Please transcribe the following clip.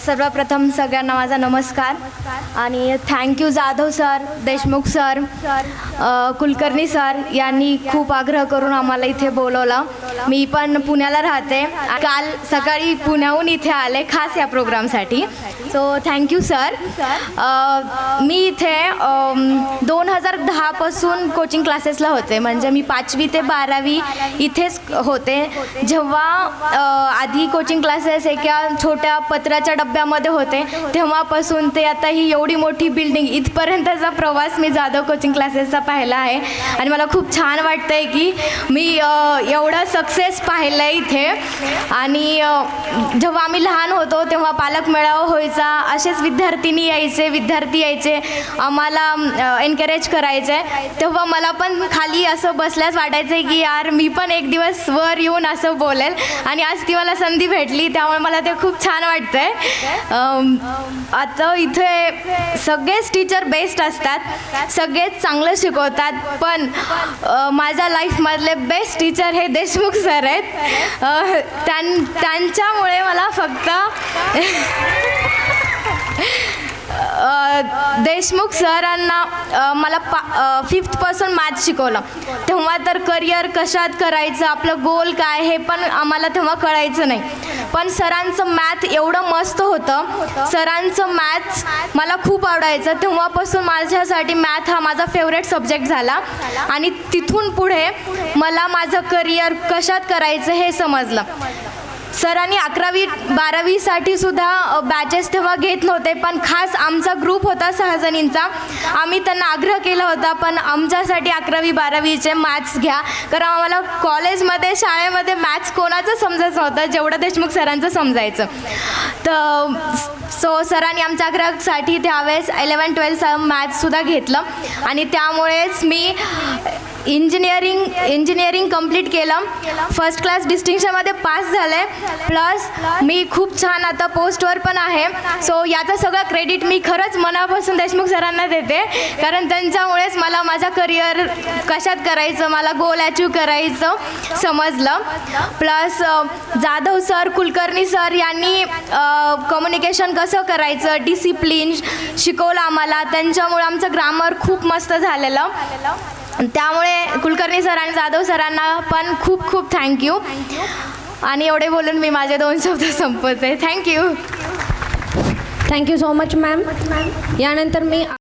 सर्वप्रथम सगळ्यांना माझा नमस्कार आणि thank you Jadhav sir, Deshmukh sir, Kulkarni sir यांनी खूप आग्रह करून आम्हाला इथे बोलवलं. मी पण पुण्याला राहते. काल सकाळी पुण्याहून इथे आले खास या प्रोग्रामसाठी. So thank you sir. मी इथे 2010पासून कोचिंग क्लासेसला होते. म्हणजे मी 5वी ते 12वी इथेच होते. जेव्हा आधी कोचिंग क्लासेस एका छोट्या पत्राच्या डब्यामध्ये होते, तेव्हापासून ते आता ही एवढी मोठी बिल्डिंग इथपर्यंतचा प्रवास मी जाधव कोचिंग क्लासेसचा पाहिला आहे. आणि मला खूप छान वाटतं आहे की मी एवढं सक्सेस पाहिलं आहे इथे. आणि जेव्हा आम्ही लहान होतो तेव्हा पालक मेळावा व्हायचा. असेच विद्यार्थी यायचे आम्हाला एनकरेज करायचे. तेव्हा मला पण खाली असं बसल्यास वाटायचं की यार मी पण एक दिवस वर येऊन असं बोलेल. आणि आज ती मला संधी भेटली, त्यामुळे मला ते खूप छान वाटतं आहे. आता इथे सगळेच टीचर बेस्ट असतात, सगळेच चांगलं शिकवतात. पण माझ्या लाईफमधले बेस्ट टीचर हे देशमुख सर आहेत. त्यांच्यामुळे मला फक्त देशमुख सरांना मला 5thपासून मॅथ्स शिकवलं. तेव्हा तर करिअर कशात करायचं, आपलं गोल काय हे पण आम्हाला तेव्हा कळायचं नाही. पण सरांचं मॅथ एवढं मस्त होतं. सरांचं मॅथ्स मला खूप आवडायचं. तेव्हापासून माझ्यासाठी मॅथ हा माझा फेवरेट सब्जेक्ट झाला. आणि तिथून पुढे मला माझं करिअर कशात करायचं हे समजलं. सरांनी 11वी-12वीसाठी सुद्धा बॅचेस तेव्हा घेत नव्हते. पण खास आमचा ग्रुप होता 6 जणींचा. आम्ही त्यांना आग्रह केला होता पण आमच्यासाठी 11वी-12वीचे मॅथ्स घ्या. कारण आम्हाला कॉलेजमध्ये शाळेमध्ये मॅथ्स कोणाचं समजायचं नव्हतं जेवढं देशमुख सरांचं समजायचं. तर सरांनी आमच्या आग्रहासाठी त्यावेळेस 11-12 मॅथ्ससुद्धा घेतलं. आणि त्यामुळेच मी इंजिनिअरिंग कंप्लीट केलं. फर्स्ट क्लास डिस्टिंक्शनमध्ये पास झाले. प्लस मी खूप छान आता पोस्टवर पण आहे. सो याचं सगळं क्रेडिट मी खरंच मनापासून देशमुख सरांना देते. कारण त्यांच्यामुळेच मला माझं करिअर कशात करायचं, मला गोल अचीव करायचं समजलं. Plus Jadhav sir, Kulkarni sir यांनी कम्युनिकेशन कसं करायचं, डिसिप्लिन शिकवलं आम्हाला. त्यांच्यामुळे आमचं ग्रामर खूप मस्त झालेलं. त्यामुळे कुलकर्णी सर आणि जाधव सरांना पण खूप खूप थँक्यू. आणि एवढे बोलून मी माझे 2 शब्द संपवते. Thank you so much ma'am. यानंतर मी